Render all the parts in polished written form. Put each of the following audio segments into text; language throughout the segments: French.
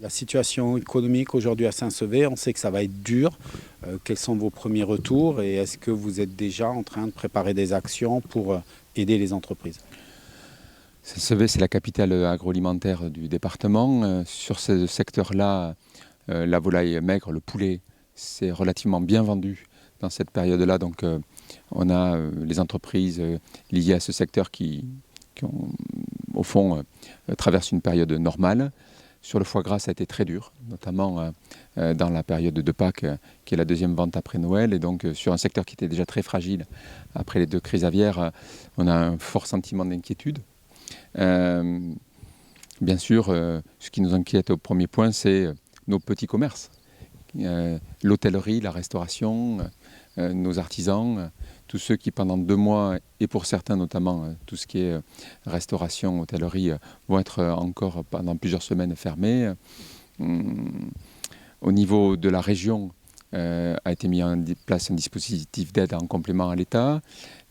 La situation économique aujourd'hui à Saint-Sevé, on sait que ça va être dur. Quels sont vos premiers retours et est-ce que vous êtes déjà en train de préparer des actions pour aider les entreprises? Saint-Sevé, c'est la capitale agroalimentaire du département. Sur ce secteur-là, la volaille maigre, le poulet, c'est relativement bien vendu dans cette période-là. Donc, on a les entreprises liées à ce secteur qui ont, au fond, traversent une période normale. Sur le foie gras, ça a été très dur, notamment dans la période de Pâques, qui est la deuxième vente après Noël. Et donc, sur un secteur qui était déjà très fragile après les deux crises aviaires, on a un fort sentiment d'inquiétude. Bien sûr, ce qui nous inquiète au premier point, c'est nos petits commerces. L'hôtellerie, la restauration, nos artisans, tous ceux qui pendant 2 mois, et pour certains notamment tout ce qui est restauration, hôtellerie, vont être encore pendant plusieurs semaines fermés. Au niveau de la région, a été mis en place un dispositif d'aide en complément à l'État.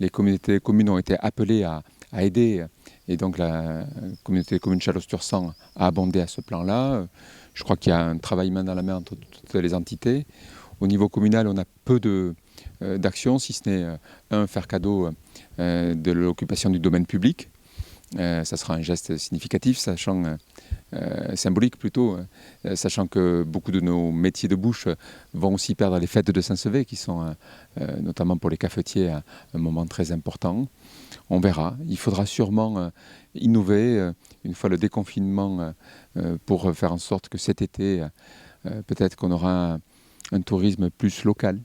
Les communautés communes ont été appelées à aider, et donc la communauté des communes Chalosse-Tursan a abondé à ce plan-là. Je crois qu'il y a un travail main dans la main entre toutes les entités. Au niveau communal, on a peu d'actions, si ce n'est faire cadeau de l'occupation du domaine public. Ça sera un geste significatif, symbolique plutôt, sachant que beaucoup de nos métiers de bouche vont aussi perdre les fêtes de Saint-Sevé, qui sont notamment pour les cafetiers un moment très important. On verra. Il faudra sûrement innover une fois le déconfinement pour faire en sorte que cet été, peut-être qu'on aura un tourisme plus local.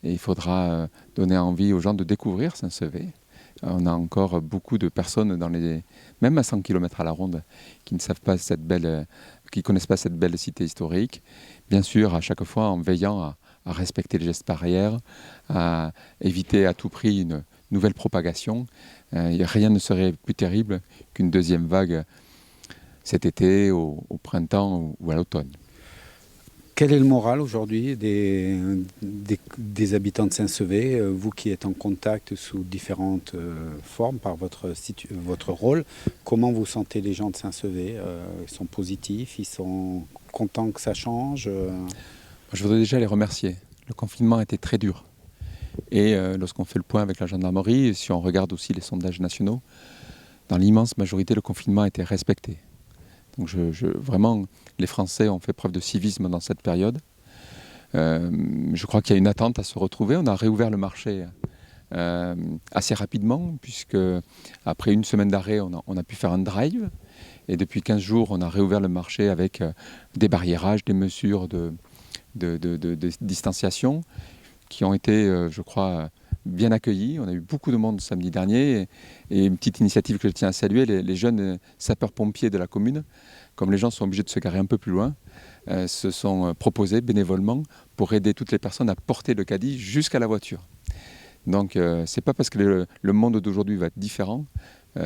Et il faudra donner envie aux gens de découvrir Saint-Sevé. On a encore beaucoup de personnes, même à 100 km à la ronde, qui ne savent pas qui connaissent pas cette belle cité historique. Bien sûr, à chaque fois, en veillant à respecter les gestes barrières, à éviter à tout prix une nouvelle propagation. Rien ne serait plus terrible qu'une deuxième vague cet été, au printemps ou à l'automne. Quel est le moral aujourd'hui des habitants de Saint-Sevé, vous qui êtes en contact sous différentes formes par votre rôle? Comment vous sentez les gens de Saint-Sevé? Ils sont positifs, ils sont contents que ça change? Je voudrais déjà les remercier. Le confinement a été très dur. Et lorsqu'on fait le point avec la gendarmerie, si on regarde aussi les sondages nationaux, dans l'immense majorité, le confinement a été respecté. Donc vraiment, les Français ont fait preuve de civisme dans cette période. Je crois qu'il y a une attente à se retrouver. On a réouvert le marché assez rapidement, puisque après une semaine d'arrêt, on a pu faire un drive. Et depuis 15 jours, on a réouvert le marché avec des barriérages, des mesures de distanciation qui ont été, je crois, bien accueillis. On a eu beaucoup de monde samedi dernier et une petite initiative que je tiens à saluer, les jeunes sapeurs-pompiers de la commune, comme les gens sont obligés de se garer un peu plus loin, se sont proposés bénévolement pour aider toutes les personnes à porter le caddie jusqu'à la voiture. Donc c'est pas parce que le monde d'aujourd'hui va être différent qu'il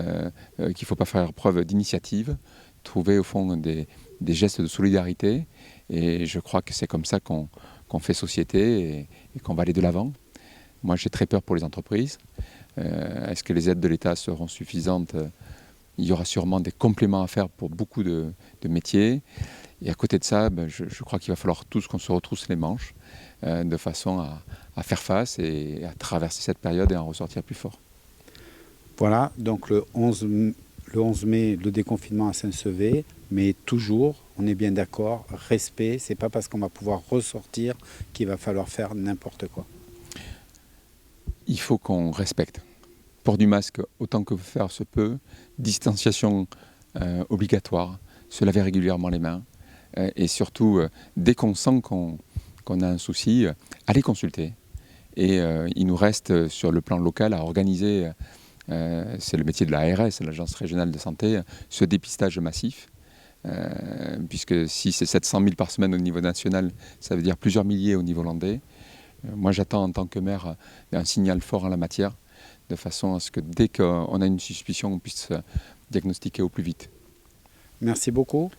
ne faut pas faire preuve d'initiative, trouver au fond des gestes de solidarité, et je crois que c'est comme ça qu'on fait société et qu'on va aller de l'avant. Moi, j'ai très peur pour les entreprises. Est-ce que les aides de l'État seront suffisantes? Il y aura sûrement des compléments à faire pour beaucoup de métiers. Et à côté de ça, je crois qu'il va falloir tous qu'on se retrousse les manches de façon à faire face et à traverser cette période et à en ressortir plus fort. Voilà, donc le 11 mai, le déconfinement à Saint-Sevé, mais toujours, on est bien d'accord, respect, c'est pas parce qu'on va pouvoir ressortir qu'il va falloir faire n'importe quoi. Il faut qu'on respecte. Port du masque autant que faire se peut, distanciation obligatoire, se laver régulièrement les mains, et surtout, dès qu'on sent qu'on a un souci, aller consulter. Et il nous reste sur le plan local à organiser, c'est le métier de l'ARS, l'Agence régionale de santé, ce dépistage massif. Puisque si c'est 700 000 par semaine au niveau national, ça veut dire plusieurs milliers au niveau landais. Moi, j'attends en tant que maire un signal fort en la matière, de façon à ce que dès qu'on a une suspicion, on puisse diagnostiquer au plus vite. Merci beaucoup.